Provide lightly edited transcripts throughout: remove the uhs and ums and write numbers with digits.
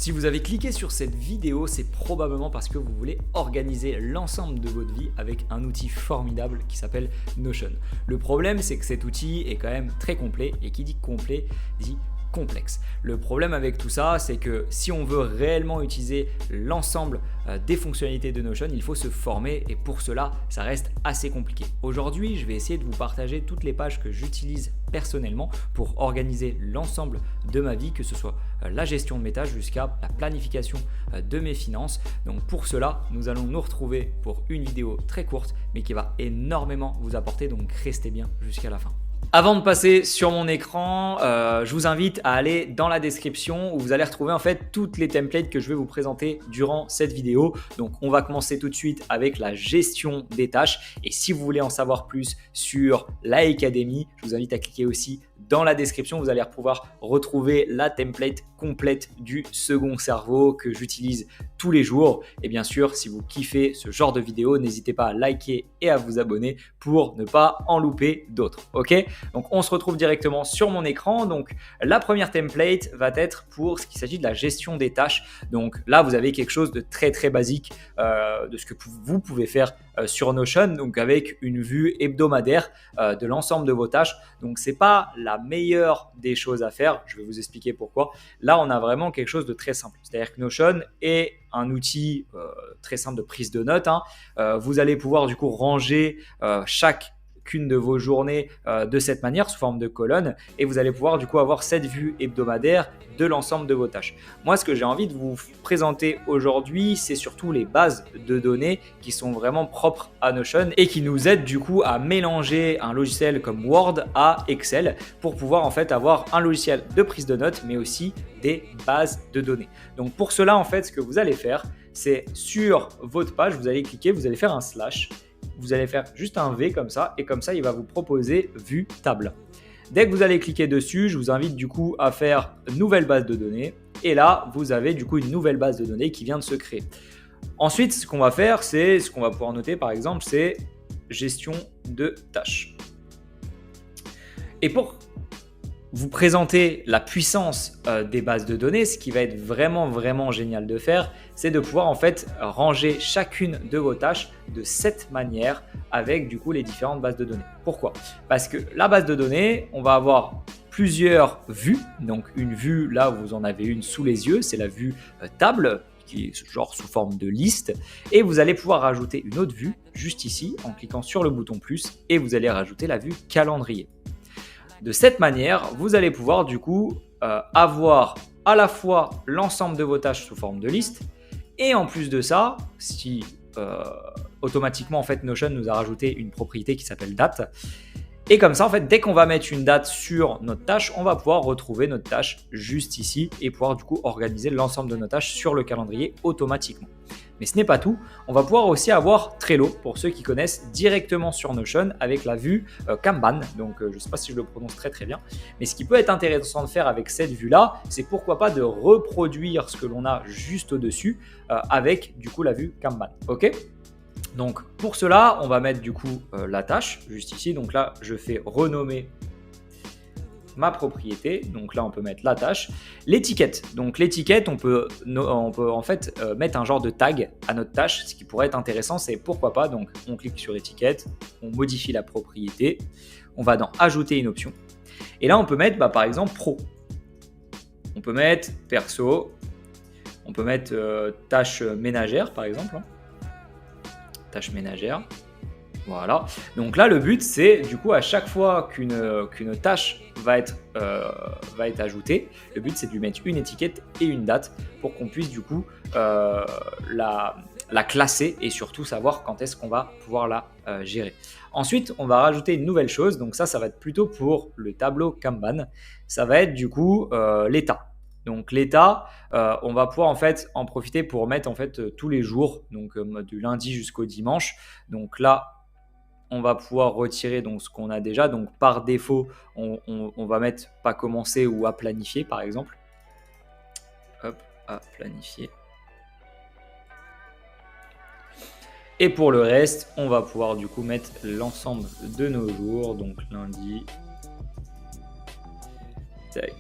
Si vous avez cliqué sur cette vidéo, c'est probablement parce que vous voulez organiser l'ensemble de votre vie avec un outil formidable qui s'appelle Notion. Le problème, c'est que cet outil est quand même très complet et qui dit complet dit complexe. Le problème avec tout ça, c'est que si on veut réellement utiliser l'ensemble des fonctionnalités de Notion, il faut se former et pour cela, ça reste assez compliqué. Aujourd'hui, je vais essayer de vous partager toutes les pages que j'utilise personnellement pour organiser l'ensemble de ma vie, que ce soit la gestion de mes tâches jusqu'à la planification de mes finances. Donc pour cela, nous allons nous retrouver pour une vidéo très courte, mais qui va énormément vous apporter, donc restez bien jusqu'à la fin. Avant de passer sur mon écran, je vous invite à aller dans la description où vous allez retrouver en fait toutes les templates que je vais vous présenter durant cette vidéo. Donc on va commencer tout de suite avec la gestion des tâches et si vous voulez en savoir plus sur l'Academy, je vous invite à cliquer aussi dans la description. Vous allez pouvoir retrouver la template complète du second cerveau que j'utilise tous les jours. Et bien sûr, si vous kiffez ce genre de vidéo, n'hésitez pas à liker et à vous abonner pour ne pas en louper d'autres. Ok ? Donc on se retrouve directement sur mon écran. Donc la première template va être pour ce qui s'agit de la gestion des tâches. Donc là, vous avez quelque chose de très très basique de ce que vous pouvez faire sur Notion, donc avec une vue hebdomadaire de l'ensemble de vos tâches. Donc c'est pas la meilleure des choses à faire, je vais vous expliquer pourquoi. Là, on a vraiment quelque chose de très simple. C'est-à-dire que Notion est un outil très simple de prise de notes. Vous allez pouvoir du coup ranger chacune de vos journées de cette manière sous forme de colonnes et vous allez pouvoir du coup avoir cette vue hebdomadaire de l'ensemble de vos tâches. Moi, ce que j'ai envie de vous présenter aujourd'hui, c'est surtout les bases de données qui sont vraiment propres à Notion et qui nous aident du coup à mélanger un logiciel comme Word à Excel pour pouvoir en fait avoir un logiciel de prise de notes mais aussi des bases de données. Donc pour cela, en fait, ce que vous allez faire, c'est sur votre page, vous allez cliquer, vous allez faire un slash. Vous allez faire juste un V comme ça et comme ça, il va vous proposer vue table. Dès que vous allez cliquer dessus, je vous invite du coup à faire nouvelle base de données et là, vous avez du coup une nouvelle base de données qui vient de se créer. Ensuite, ce qu'on va faire, c'est ce qu'on va pouvoir noter par exemple, c'est gestion de tâches. Et pour vous présenter la puissance des bases de données, ce qui va être vraiment génial de faire, c'est de pouvoir en fait ranger chacune de vos tâches de cette manière avec du coup les différentes bases de données. Pourquoi ? Parce que la base de données, on va avoir plusieurs vues. Donc une vue, là vous en avez une sous les yeux, c'est la vue table, qui est genre sous forme de liste, et vous allez pouvoir rajouter une autre vue juste ici en cliquant sur le bouton plus et vous allez rajouter la vue calendrier. De cette manière, vous allez pouvoir du coup avoir à la fois l'ensemble de vos tâches sous forme de liste et en plus de ça, si automatiquement en fait Notion nous a rajouté une propriété qui s'appelle date. Et comme ça, en fait, dès qu'on va mettre une date sur notre tâche, on va pouvoir retrouver notre tâche juste ici et pouvoir du coup organiser l'ensemble de nos tâches sur le calendrier automatiquement. Mais ce n'est pas tout, on va pouvoir aussi avoir Trello pour ceux qui connaissent directement sur Notion avec la vue Kanban. Donc je ne sais pas si je le prononce très bien, mais ce qui peut être intéressant de faire avec cette vue-là, c'est pourquoi pas de reproduire ce que l'on a juste au-dessus avec du coup la vue Kanban. Ok ? Donc pour cela, on va mettre du coup la tâche juste ici. Donc là, je fais renommer ma propriété. Donc là, on peut mettre la tâche. L'étiquette. Donc l'étiquette, on peut en fait mettre un genre de tag à notre tâche. Ce qui pourrait être intéressant, c'est pourquoi pas. Donc on clique sur étiquette, on modifie la propriété, on va dans ajouter une option. Et là, on peut mettre par exemple pro. On peut mettre perso. On peut mettre tâche ménagère par exemple. Tâche ménagère. Voilà. Donc là, le but, c'est du coup à chaque fois qu'une tâche va être ajoutée, le but, c'est de lui mettre une étiquette et une date pour qu'on puisse du coup la classer et surtout savoir quand est-ce qu'on va pouvoir la gérer. Ensuite, on va rajouter une nouvelle chose. Donc ça va être plutôt pour le tableau Kanban. Ça va être du coup l'état. Donc l'état, on va pouvoir en fait en profiter pour mettre en fait tous les jours, donc du lundi jusqu'au dimanche. Donc là, on va pouvoir retirer donc ce qu'on a déjà. Donc par défaut, on va mettre pas commencer ou à planifier par exemple. Hop, à planifier. Et pour le reste, on va pouvoir du coup mettre l'ensemble de nos jours. Donc lundi. Tac.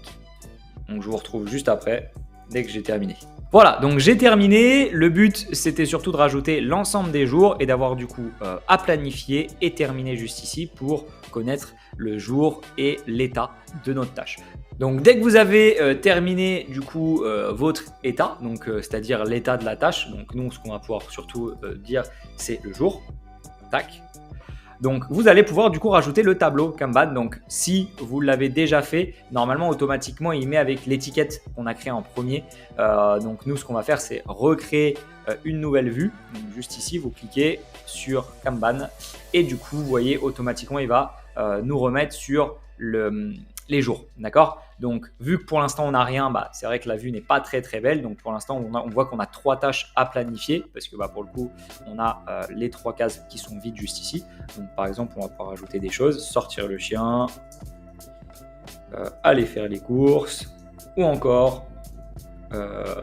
Donc je vous retrouve juste après. dès que j'ai terminé. Voilà, donc j'ai terminé. Le but, c'était surtout de rajouter l'ensemble des jours et d'avoir du coup à planifier et terminer juste ici pour connaître le jour et l'état de notre tâche. Donc dès que vous avez terminé du coup votre état, donc c'est-à-dire l'état de la tâche, donc nous ce qu'on va pouvoir surtout dire c'est le jour, tac. Donc vous allez pouvoir du coup rajouter le tableau Kanban. Donc si vous l'avez déjà fait, normalement automatiquement il met avec l'étiquette qu'on a créée en premier. Donc nous ce qu'on va faire c'est recréer une nouvelle vue. Donc, juste ici vous cliquez sur Kanban et du coup vous voyez automatiquement il va nous remettre sur les jours, d'accord. Donc vu que pour l'instant on n'a rien, c'est vrai que la vue n'est pas très très belle. Donc pour l'instant on voit qu'on a 3 tâches à planifier parce que pour le coup on a les 3 cases qui sont vides juste ici. Donc par exemple on va pouvoir ajouter des choses, sortir le chien, aller faire les courses ou encore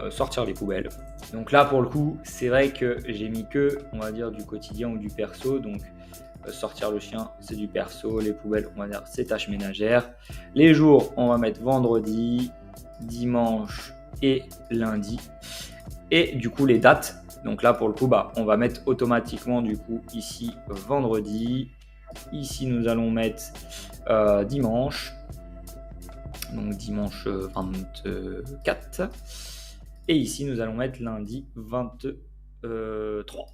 sortir les poubelles. Donc là pour le coup c'est vrai que j'ai mis que on va dire du quotidien ou du perso. Donc sortir le chien, c'est du perso. Les poubelles, on va dire, c'est tâches ménagères. Les jours, on va mettre vendredi, dimanche et lundi. Et du coup, les dates. Donc là, pour le coup, on va mettre automatiquement, du coup, ici, vendredi. Ici, nous allons mettre dimanche. Donc dimanche 24. Et ici, nous allons mettre lundi 23.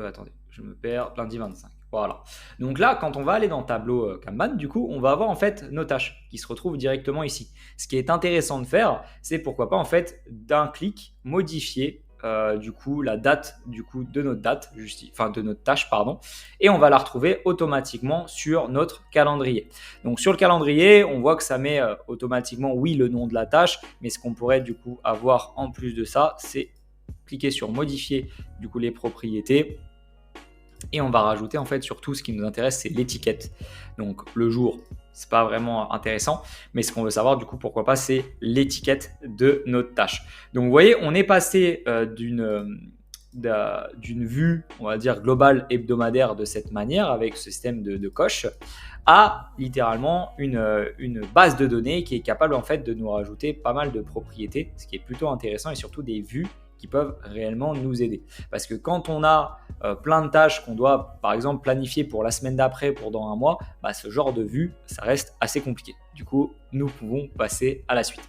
Attendez, je me perds. Lundi 25. Voilà. Donc là, quand on va aller dans le tableau Kanban, du coup, on va avoir en fait nos tâches qui se retrouvent directement ici. Ce qui est intéressant de faire, c'est pourquoi pas en fait d'un clic modifier du coup la date du coup de notre date, de notre tâche pardon, et on va la retrouver automatiquement sur notre calendrier. Donc sur le calendrier, on voit que ça met automatiquement le nom de la tâche, mais ce qu'on pourrait du coup avoir en plus de ça, c'est cliquer sur modifier du coup les propriétés. Et on va rajouter en fait surtout ce qui nous intéresse, c'est l'étiquette. Donc le jour, c'est pas vraiment intéressant, mais ce qu'on veut savoir du coup pourquoi pas, c'est l'étiquette de notre tâche. Donc vous voyez, on est passé d'une vue, on va dire globale hebdomadaire de cette manière avec ce système de coche à littéralement une base de données qui est capable en fait de nous rajouter pas mal de propriétés, ce qui est plutôt intéressant et surtout des vues qui peuvent réellement nous aider. Parce que quand on a plein de tâches qu'on doit par exemple planifier pour la semaine d'après, pour dans un mois, ce genre de vue, ça reste assez compliqué. Du coup, nous pouvons passer à la suite.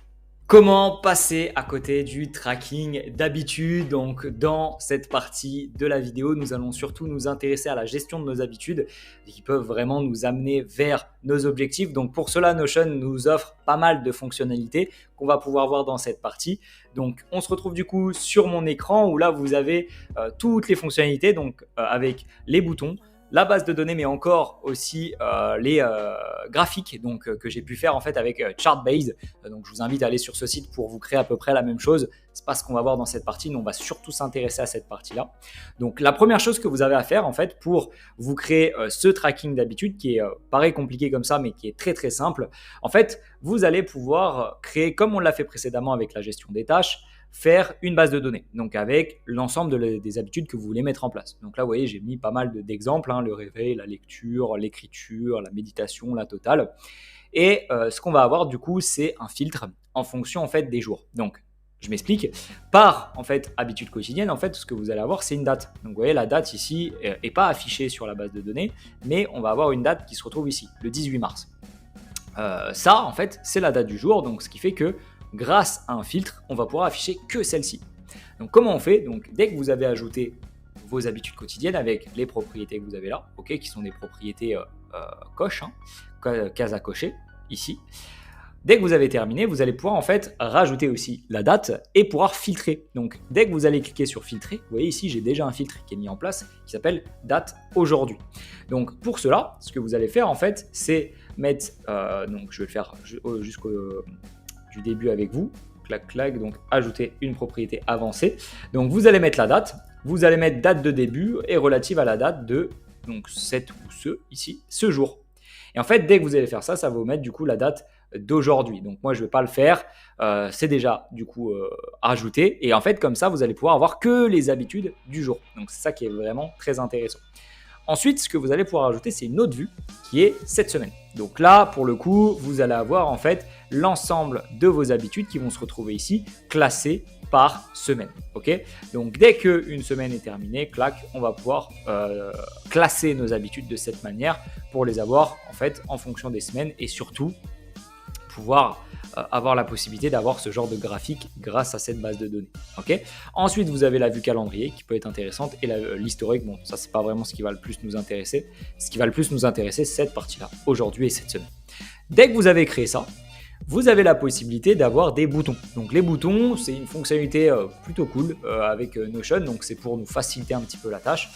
Comment passer à côté du tracking d'habitudes? Donc dans cette partie de la vidéo, nous allons surtout nous intéresser à la gestion de nos habitudes qui peuvent vraiment nous amener vers nos objectifs. Donc pour cela, Notion nous offre pas mal de fonctionnalités qu'on va pouvoir voir dans cette partie. Donc on se retrouve du coup sur mon écran où là vous avez toutes les fonctionnalités donc avec les boutons, la base de données, mais encore aussi les graphiques que j'ai pu faire en fait avec Chartbase. Donc je vous invite à aller sur ce site pour vous créer à peu près la même chose. C'est pas ce qu'on va voir dans cette partie, nous on va surtout s'intéresser à cette partie-là. Donc la première chose que vous avez à faire en fait pour vous créer ce tracking d'habitude qui est paraît compliqué comme ça, mais qui est très très simple. En fait, vous allez pouvoir créer, comme on l'a fait précédemment avec la gestion des tâches, faire une base de données, donc avec l'ensemble des habitudes que vous voulez mettre en place. Donc là, vous voyez, j'ai mis pas mal d'exemples, le réveil, la lecture, l'écriture, la méditation, la totale. Et ce qu'on va avoir du coup, c'est un filtre en fonction en fait des jours. Donc, je m'explique. Par en fait habitude quotidienne, en fait, ce que vous allez avoir, c'est une date. Donc, vous voyez, la date ici est pas affichée sur la base de données, mais on va avoir une date qui se retrouve ici, le 18 mars. Ça, en fait, c'est la date du jour, donc ce qui fait que grâce à un filtre, on va pouvoir afficher que celle-ci. Donc comment on fait? Donc dès que vous avez ajouté vos habitudes quotidiennes avec les propriétés que vous avez là, qui sont des propriétés coche, case à cocher ici. Dès que vous avez terminé, vous allez pouvoir en fait rajouter aussi la date et pouvoir filtrer. Donc dès que vous allez cliquer sur filtrer, vous voyez ici j'ai déjà un filtre qui est mis en place qui s'appelle date aujourd'hui. Donc pour cela, ce que vous allez faire en fait, c'est mettre, donc je vais le faire jusqu'au du début avec vous, clac clac, donc ajouter une propriété avancée. Donc vous allez mettre la date, vous allez mettre date de début et relative à la date de donc cette ou ce jour. Et en fait, dès que vous allez faire ça, ça va vous mettre du coup la date d'aujourd'hui. Donc moi, je ne vais pas le faire, c'est déjà du coup ajouté. Et en fait, comme ça, vous allez pouvoir avoir que les habitudes du jour. Donc c'est ça qui est vraiment très intéressant. Ensuite, ce que vous allez pouvoir ajouter, c'est une autre vue qui est cette semaine. Donc là, pour le coup, vous allez avoir en fait l'ensemble de vos habitudes qui vont se retrouver ici, classées par semaine. Ok. Donc dès qu'une semaine est terminée, clac, on va pouvoir classer nos habitudes de cette manière pour les avoir en fait en fonction des semaines et surtout pouvoir avoir la possibilité d'avoir ce genre de graphique grâce à cette base de données. Okay. Ensuite, vous avez la vue calendrier qui peut être intéressante et l'historique, bon, ça c'est pas vraiment ce qui va le plus nous intéresser. Ce qui va le plus nous intéresser, c'est cette partie-là, aujourd'hui et cette semaine. Dès que vous avez créé ça, vous avez la possibilité d'avoir des boutons. Donc les boutons, c'est une fonctionnalité plutôt cool avec Notion, donc c'est pour nous faciliter un petit peu la tâche.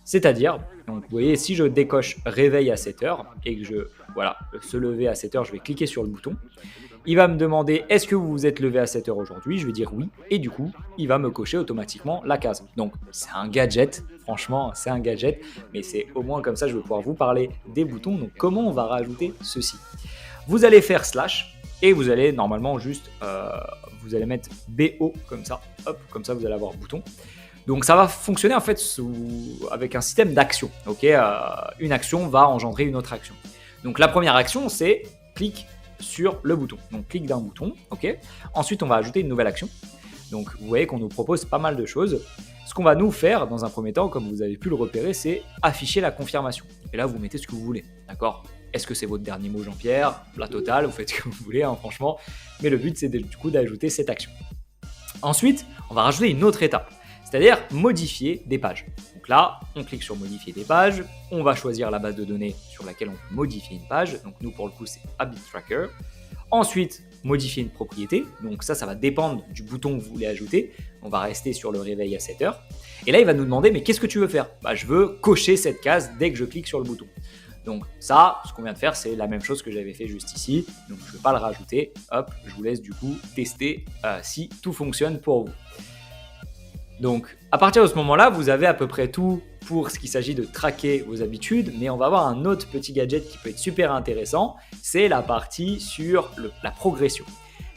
C'est-à-dire, donc vous voyez, si je décoche réveil à 7h et que se lever à 7h, je vais cliquer sur le bouton. Il va me demander est-ce que vous vous êtes levé à 7h aujourd'hui? Je vais dire oui. Et du coup, il va me cocher automatiquement la case. Donc, c'est un gadget. Franchement, c'est un gadget. Mais c'est au moins comme ça, je vais pouvoir vous parler des boutons. Donc, comment on va rajouter ceci? Vous allez faire slash et vous allez normalement juste, vous allez mettre BO comme ça. Hop, comme ça, vous allez avoir bouton. Donc ça va fonctionner en fait avec un système d'action. Okay, une action va engendrer une autre action. Donc la première action, c'est clic sur le bouton. Donc clic d'un bouton. Okay. Ensuite, on va ajouter une nouvelle action. Donc vous voyez qu'on nous propose pas mal de choses. Ce qu'on va nous faire dans un premier temps, comme vous avez pu le repérer, c'est afficher la confirmation. Et là, vous mettez ce que vous voulez. D'accord? Est-ce que c'est votre dernier mot, Jean-Pierre? La totale, vous faites ce que vous voulez, hein, franchement. Mais le but, c'est du coup d'ajouter cette action. Ensuite, on va rajouter une autre étape. C'est-à-dire modifier des pages. Donc là, on clique sur modifier des pages, on va choisir la base de données sur laquelle on veut modifier une page. Donc nous, pour le coup, c'est Habit Tracker. Ensuite, modifier une propriété. Donc ça va dépendre du bouton que vous voulez ajouter. On va rester sur le réveil à 7h. Et là, il va nous demander, mais qu'est-ce que tu veux faire? Je veux cocher cette case dès que je clique sur le bouton. Donc ça, ce qu'on vient de faire, c'est la même chose que j'avais fait juste ici. Donc je ne vais pas le rajouter. Hop, je vous laisse du coup tester si tout fonctionne pour vous. Donc, à partir de ce moment-là, vous avez à peu près tout pour ce qu'il s'agit de traquer vos habitudes, mais on va avoir un autre petit gadget qui peut être super intéressant, c'est la partie sur la progression.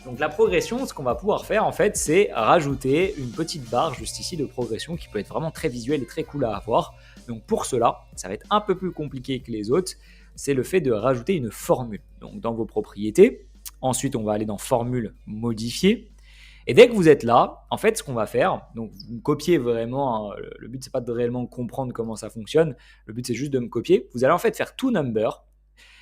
Donc la progression, ce qu'on va pouvoir faire en fait, c'est rajouter une petite barre juste ici de progression qui peut être vraiment très visuelle et très cool à avoir. Donc pour cela, ça va être un peu plus compliqué que les autres, c'est le fait de rajouter une formule. Donc dans vos propriétés, ensuite on va aller dans formule modifier. Et dès que vous êtes là, en fait, ce qu'on va faire, donc vous me copiez vraiment, hein, le but c'est pas de réellement comprendre comment ça fonctionne, le but c'est juste de me copier. Vous allez en fait faire toNumber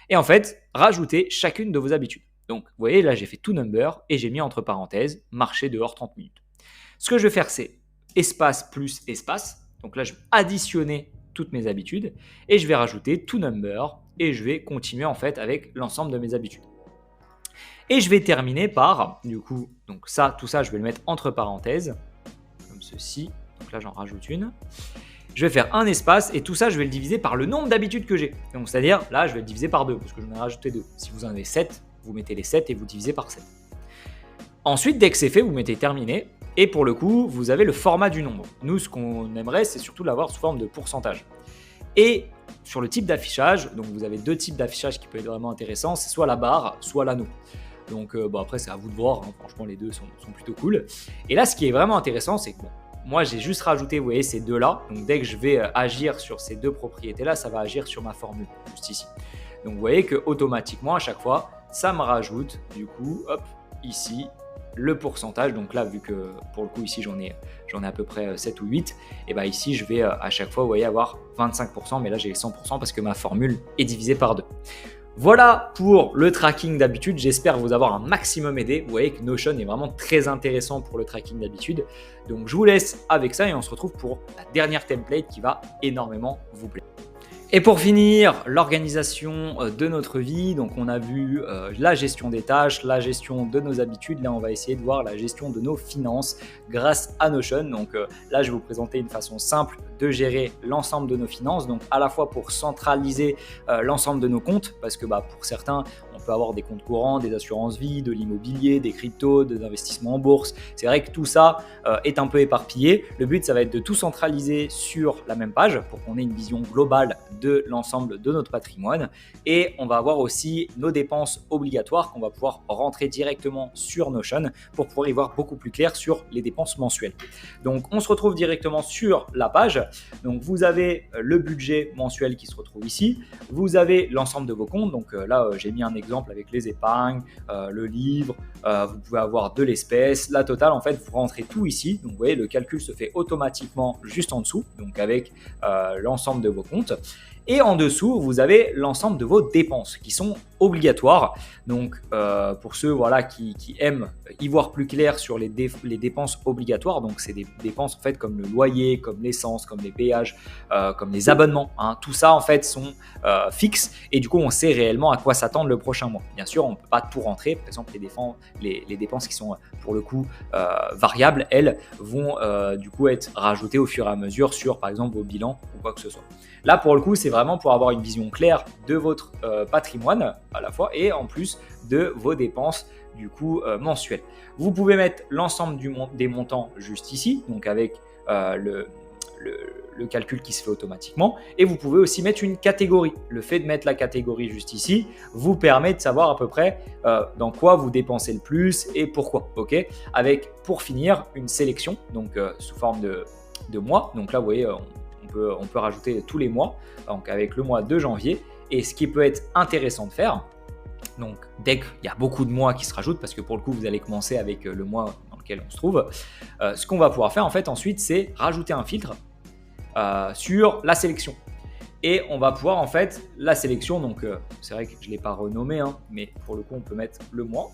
et en fait rajouter chacune de vos habitudes. Donc vous voyez là j'ai fait toNumber et j'ai mis entre parenthèses marcher dehors 30 minutes. Ce que je vais faire c'est espace plus espace, donc là je vais additionner toutes mes habitudes et je vais rajouter toNumber et je vais continuer en fait avec l'ensemble de mes habitudes. Et je vais terminer par, du coup, donc ça, tout ça, je vais le mettre entre parenthèses, comme ceci. Donc là, j'en rajoute une. Je vais faire un espace et tout ça, je vais le diviser par le nombre d'habitudes que j'ai. Donc, c'est-à-dire, là, je vais le diviser par 2 parce que j'en ai rajouté 2. Si vous en avez 7, vous mettez les 7 et vous divisez par 7. Ensuite, dès que c'est fait, vous mettez terminé. Et pour le coup, vous avez le format du nombre. Nous, ce qu'on aimerait, c'est surtout l'avoir sous forme de pourcentage. Et sur le type d'affichage, donc vous avez 2 types d'affichage qui peuvent être vraiment intéressants. C'est soit la barre, soit l'anneau. Donc après c'est à vous de voir, hein. Franchement les deux sont plutôt cool. Et là ce qui est vraiment intéressant c'est que moi j'ai juste rajouté, vous voyez, ces deux là. Donc dès que je vais agir sur ces deux propriétés là, ça va agir sur ma formule, juste ici. Donc vous voyez que automatiquement à chaque fois, ça me rajoute du coup, hop, ici, le pourcentage. Donc là vu que pour le coup ici j'en ai à peu près 7 ou 8, et bien ici je vais à chaque fois, vous voyez, avoir 25%, mais là j'ai 100% parce que ma formule est divisée par 2. Voilà pour le tracking d'habitude, j'espère vous avoir un maximum aidé. Vous voyez que Notion est vraiment très intéressant pour le tracking d'habitude. Donc je vous laisse avec ça et on se retrouve pour la dernière template qui va énormément vous plaire. Et pour finir, l'organisation de notre vie. Donc on a vu la gestion des tâches, la gestion de nos habitudes. Là on va essayer de voir la gestion de nos finances grâce à Notion. Donc là je vais vous présenter une façon simple de gérer l'ensemble de nos finances. Donc à la fois pour centraliser l'ensemble de nos comptes, parce que pour certains on peut avoir des comptes courants, des assurances vie, de l'immobilier, des cryptos, des investissements en bourse. C'est vrai que tout ça est un peu éparpillé. Le but ça va être de tout centraliser sur la même page pour qu'on ait une vision globale de l'ensemble de notre patrimoine. Et on va avoir aussi nos dépenses obligatoires qu'on va pouvoir rentrer directement sur Notion pour pouvoir y voir beaucoup plus clair sur les dépenses mensuelles. Donc on se retrouve directement sur la page. Donc vous avez le budget mensuel qui se retrouve ici. Vous avez l'ensemble de vos comptes. Donc là j'ai mis un exemple avec les épargnes, le livre, vous pouvez avoir de l'espèce, la totale. En fait vous rentrez tout ici. Donc vous voyez le calcul se fait automatiquement juste en dessous, donc avec l'ensemble de vos comptes. Et en dessous, vous avez l'ensemble de vos dépenses qui sont obligatoires. Donc, pour ceux qui aiment y voir plus clair sur les dépenses obligatoires, donc c'est des dépenses en fait comme le loyer, comme l'essence, comme les péages, comme les abonnements. Tout ça en fait sont fixes et du coup on sait réellement à quoi s'attendre le prochain mois. Bien sûr, on ne peut pas tout rentrer. Par exemple, les dépenses qui sont pour le coup variables, elles vont du coup être rajoutées au fur et à mesure sur par exemple vos bilans ou quoi que ce soit. Là, pour le coup, c'est vraiment pour avoir une vision claire de votre patrimoine à la fois et en plus de vos dépenses du coup mensuelles. Vous pouvez mettre l'ensemble des montants juste ici, donc avec le calcul qui se fait automatiquement. Et vous pouvez aussi mettre une catégorie. Le fait de mettre la catégorie juste ici vous permet de savoir à peu près dans quoi vous dépensez le plus et pourquoi. Okay, avec, pour finir, une sélection donc sous forme de mois. Donc là, vous voyez, on peut rajouter tous les mois, donc avec le mois de janvier. Et ce qui peut être intéressant de faire, donc dès qu'il y a beaucoup de mois qui se rajoutent, parce que pour le coup vous allez commencer avec le mois dans lequel on se trouve, ce qu'on va pouvoir faire en fait ensuite, c'est rajouter un filtre sur la sélection. Et on va pouvoir en fait la sélection, donc c'est vrai que je ne l'ai pas renommé, mais pour le coup on peut mettre le mois.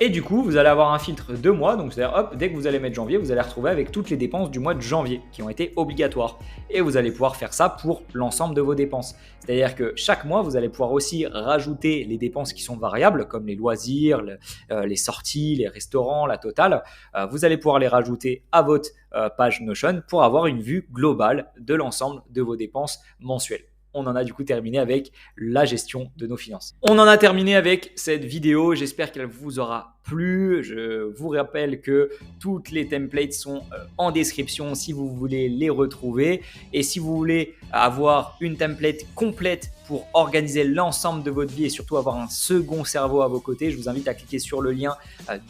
Et du coup, vous allez avoir un filtre de mois, donc c'est-à-dire, hop, dès que vous allez mettre janvier, vous allez retrouver avec toutes les dépenses du mois de janvier qui ont été obligatoires. Et vous allez pouvoir faire ça pour l'ensemble de vos dépenses. C'est-à-dire que chaque mois, vous allez pouvoir aussi rajouter les dépenses qui sont variables, comme les loisirs, les sorties, les restaurants, la totale. Vous allez pouvoir les rajouter à votre page Notion pour avoir une vue globale de l'ensemble de vos dépenses mensuelles. On en a du coup terminé avec la gestion de nos finances. On en a terminé avec cette vidéo. J'espère qu'elle vous aura plu. Je vous rappelle que toutes les templates sont en description si vous voulez les retrouver. Et si vous voulez avoir une template complète pour organiser l'ensemble de votre vie et surtout avoir un second cerveau à vos côtés, je vous invite à cliquer sur le lien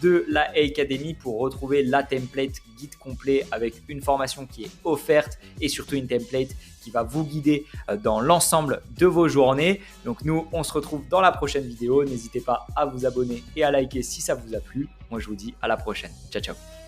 de la Academy pour retrouver la template guide complet avec une formation qui est offerte et surtout une template qui va vous guider dans l'ensemble de vos journées. Donc nous, on se retrouve dans la prochaine vidéo. N'hésitez pas à vous abonner et à liker si ça vous a plu. Moi, je vous dis à la prochaine. Ciao, ciao.